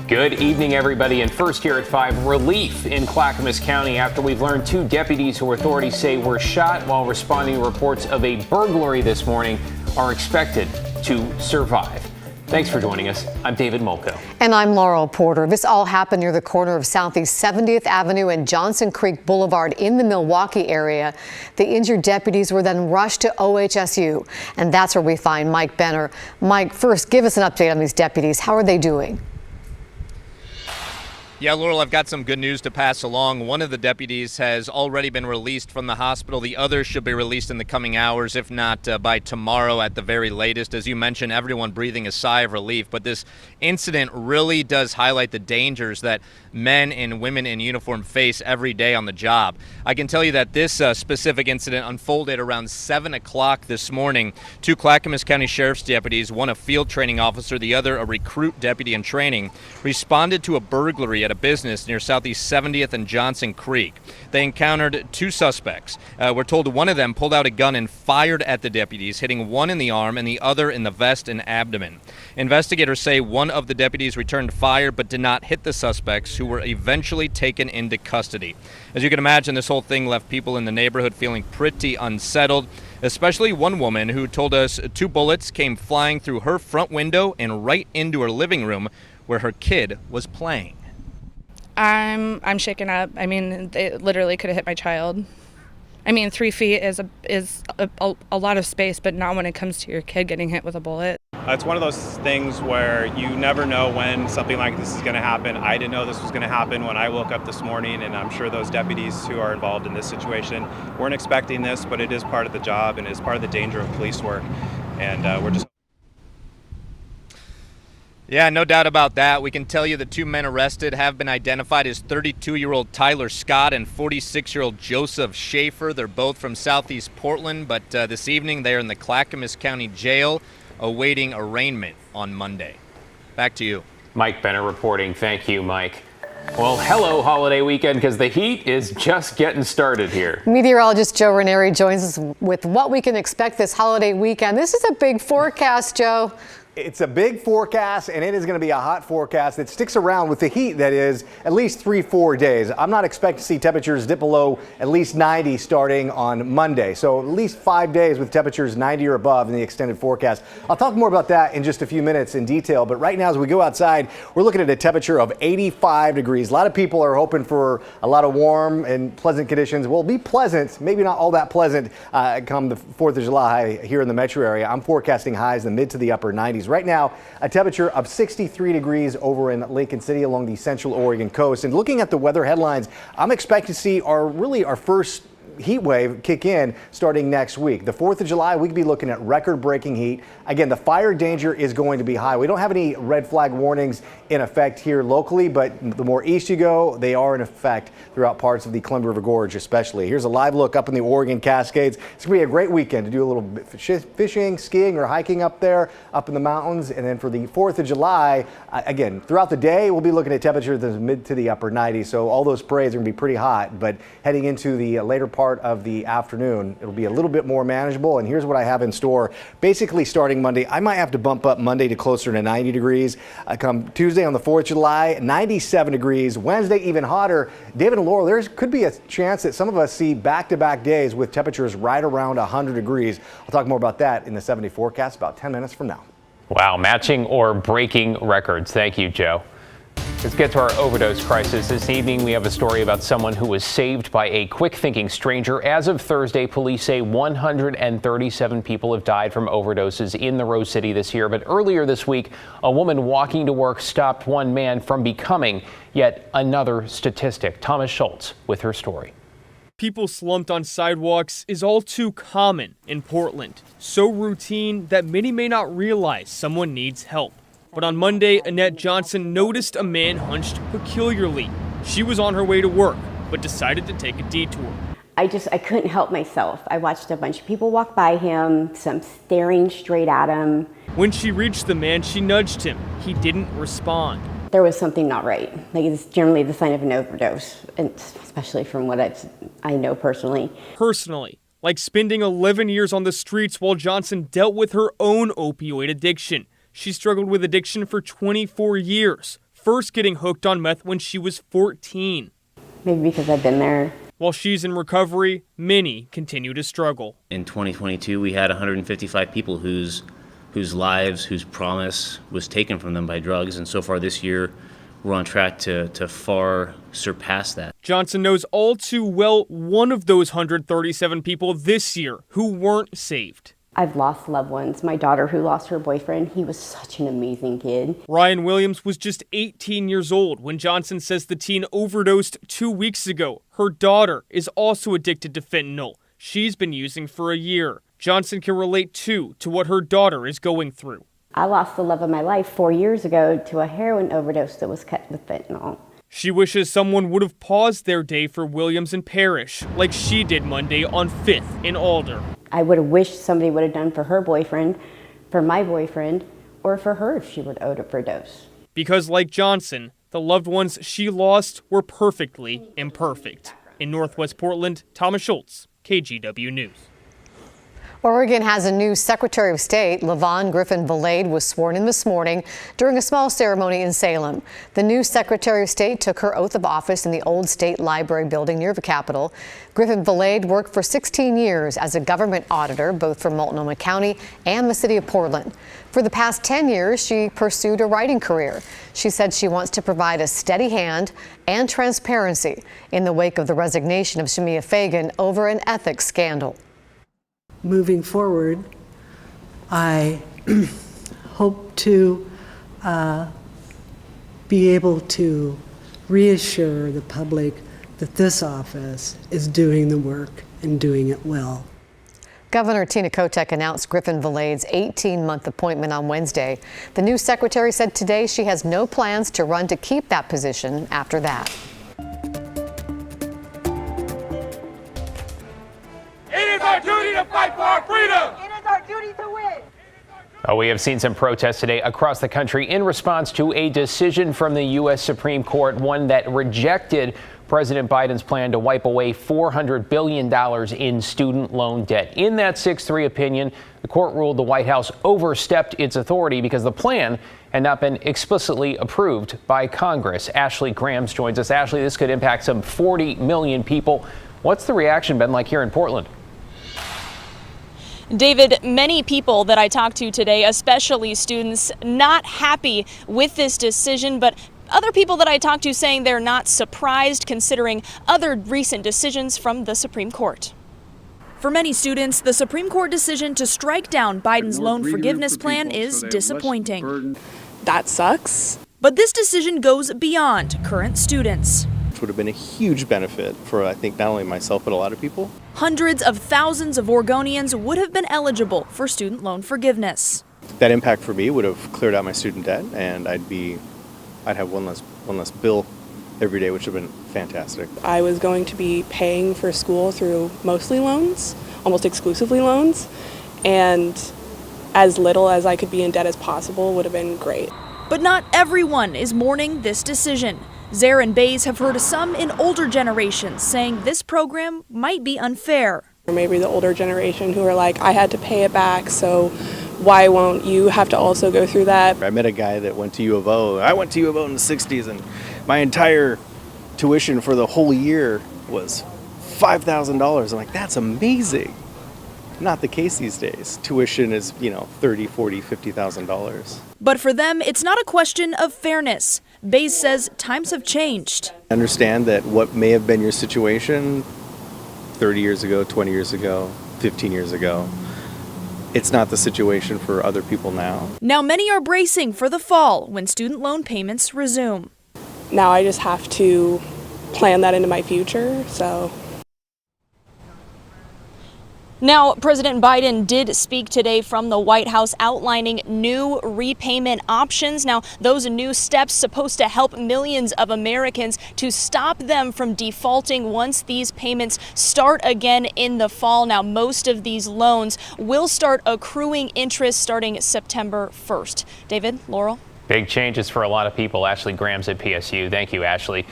Good evening, everybody. And first here at 5, relief in Clackamas County after we've learned 2 deputies who authorities say were shot while responding to reports of a burglary this morning are expected to survive. Thanks for joining us. I'm David Molko. And I'm Laurel Porter. This all happened near the corner of Southeast 70th Avenue and Johnson Creek Boulevard in the Milwaukee area. The injured deputies were then rushed to OHSU, and that's where we find Mike Benner. Mike, first, give us an update on these deputies. How are they doing? Yeah, Laurel, I've got some good news to pass along. One of the deputies has already been released from the hospital. The other should be released in the coming hours, if not by tomorrow at the very latest. As you mentioned, everyone breathing a sigh of relief. But this incident really does highlight the dangers that men and women in uniform face every day on the job. I can tell you that this specific incident unfolded around 7 o'clock this morning. 2 Clackamas County Sheriff's deputies, one a field training officer, the other a recruit deputy in training, responded to a burglary at a business near Southeast 70th and Johnson Creek. They encountered 2 suspects. We're told one of them pulled out a gun and fired at the deputies, hitting one in the arm and the other in the vest and abdomen. Investigators say one of the deputies returned fire but did not hit the suspects, who were eventually taken into custody. As you can imagine, this whole thing left people in the neighborhood feeling pretty unsettled, especially one woman who told us 2 bullets came flying through her front window and right into her living room where her kid was playing. I'm shaken up. I mean, they literally could have hit my child. I mean, 3 feet is a lot of space, but not when it comes to your kid getting hit with a bullet. It's one of those things where you never know when something like this is going to happen. I didn't know this was going to happen when I woke up this morning, and I'm sure those deputies who are involved in this situation weren't expecting this, but it is part of the job and is part of the danger of police work. And we're just... Yeah, no doubt about that. We can tell you the 2 men arrested have been identified as 32-year-old Tyler Scott and 46-year-old Joseph Schaefer. They're both from Southeast Portland, but this evening they are in the Clackamas County Jail awaiting arraignment on Monday. Back to you. Mike Benner reporting. Thank you, Mike. Well, hello, holiday weekend, because the heat is just getting started here. Meteorologist Joe Ranieri joins us with what we can expect this holiday weekend. This is a big forecast, Joe. It's a big forecast, and it is going to be a hot forecast that sticks around with the heat that is at least 3-4 days. I'm not expecting to see temperatures dip below at least 90 starting on Monday. So at least 5 days with temperatures 90 or above in the extended forecast. I'll talk more about that in just a few minutes in detail. But right now, as we go outside, we're looking at a temperature of 85 degrees. A lot of people are hoping for a lot of warm and pleasant conditions. Will be pleasant, maybe not all that pleasant come the 4th of July here in the metro area. I'm forecasting highs in the mid to the upper 90s. Right now, a temperature of 63 degrees over in Lincoln City along the central Oregon coast. And looking at the weather headlines, I'm expecting to see our first heat wave kick in starting next week. The 4th of July, we could be looking at record-breaking heat. Again, the fire danger is going to be high. We don't have any red flag warnings in effect here locally, but the more east you go, they are in effect throughout parts of the Columbia River Gorge especially. Here's a live look up in the Oregon Cascades. It's going to be a great weekend to do a little bit fishing, skiing, or hiking up there, up in the mountains. And then for the 4th of July, again, throughout the day, we'll be looking at temperatures in the mid to the upper 90s. So all those parades are going to be pretty hot, but heading into the later part of the afternoon, it'll be a little bit more manageable. And here's what I have in store. Basically, starting Monday, I might have to bump up Monday to closer to 90 degrees. Come Tuesday on the 4th of July, 97 degrees. Wednesday, even hotter. David and Laurel, there could be a chance that some of us see back-to-back days with temperatures right around 100 degrees. I'll talk more about that in the 7-day forecast about 10 minutes from now. Wow, matching or breaking records. Thank you, Joe. Let's get to our overdose crisis. This evening, we have a story about someone who was saved by a quick-thinking stranger. As of Thursday, police say 137 people have died from overdoses in the Rose City this year. But earlier this week, a woman walking to work stopped one man from becoming yet another statistic. Thomas Schultz with her story. People slumped on sidewalks is all too common in Portland. So routine that many may not realize someone needs help. But on Monday, Annette Johnson noticed a man hunched peculiarly. She was on her way to work, but decided to take a detour. I couldn't help myself. I watched a bunch of people walk by him, some staring straight at him. When she reached the man, she nudged him. He didn't respond. There was something not right. Like, it's generally the sign of an overdose, and especially from what I know personally. Personally, like spending 11 years on the streets while Johnson dealt with her own opioid addiction. She struggled with addiction for 24 years, first getting hooked on meth when she was 14. Maybe because I've been there. While she's in recovery, many continue to struggle. In 2022, we had 155 people whose lives, whose promise was taken from them by drugs. And so far this year, we're on track to far surpass that. Johnson knows all too well one of those 137 people this year who weren't saved. I've lost loved ones. My daughter who lost her boyfriend, he was such an amazing kid. Ryan Williams was just 18 years old when Johnson says the teen overdosed 2 weeks ago. Her daughter is also addicted to fentanyl. She's been using for a year. Johnson can relate too to what her daughter is going through. I lost the love of my life 4 years ago to a heroin overdose that was cut with fentanyl. She wishes someone would have paused their day for Williams and Parrish, like she did Monday on 5th in Alder. I would have wished somebody would have done for her boyfriend, for my boyfriend, or for her if she would overdose. Because like Johnson, the loved ones she lost were perfectly imperfect. In Northwest Portland, Thomas Schultz, KGW News. Oregon has a new Secretary of State. Lavon Griffin-Valade was sworn in this morning during a small ceremony in Salem. The new Secretary of State took her oath of office in the old State Library building near the Capitol. Griffin-Valade worked for 16 years as a government auditor, both for Multnomah County and the city of Portland. For the past 10 years, she pursued a writing career. She said she wants to provide a steady hand and transparency in the wake of the resignation of Shemia Fagan over an ethics scandal. Moving forward, I hope to be able to reassure the public that this office is doing the work and doing it well. Governor Tina Kotek announced Griffin-Valade's 18-month appointment on Wednesday. The new secretary said today she has no plans to run to keep that position after that. It is our duty to fight for our freedom. It is our duty to win. We have seen some protests today across the country in response to a decision from the U.S. Supreme Court, one that rejected President Biden's plan to wipe away $400 billion in student loan debt. In that 6-3 opinion, the court ruled the White House overstepped its authority because the plan had not been explicitly approved by Congress. Ashley Grahams joins us. Ashley, this could impact some 40 million people. What's the reaction been like here in Portland? David, many people that I talked to today, especially students, not happy with this decision, but other people that I talked to saying they're not surprised considering other recent decisions from the Supreme Court. For many students, the Supreme Court decision to strike down Biden's loan forgiveness plan is disappointing. That sucks. But this decision goes beyond current students. Which would have been a huge benefit for, I think, not only myself, but a lot of people. Hundreds of thousands of Oregonians would have been eligible for student loan forgiveness. That impact for me would have cleared out my student debt, and I'd have one less bill every day, which would have been fantastic. I was going to be paying for school through mostly loans, almost exclusively loans, and as little as I could be in debt as possible would have been great. But not everyone is mourning this decision. Zare and Bays have heard some in older generations saying this program might be unfair. Or maybe the older generation who are like, I had to pay it back, so why won't you have to also go through that? I met a guy that went to U of O. I went to U of O in the 60s, and my entire tuition for the whole year was $5,000. I'm like, that's amazing. Not the case these days. Tuition is, $30, $40, $50,000. But for them, it's not a question of fairness. Bays says times have changed. Understand that what may have been your situation 30 years ago, 20 years ago, 15 years ago, it's not the situation for other people now. Now many are bracing for the fall when student loan payments resume. Now I just have to plan that into my future, so. Now, President Biden did speak today from the White House outlining new repayment options. Now, those new steps supposed to help millions of Americans to stop them from defaulting once these payments start again in the fall. Now, most of these loans will start accruing interest starting September 1st. David, Laurel. Big changes for a lot of people. Ashley Grahams at PSU. Thank you, Ashley.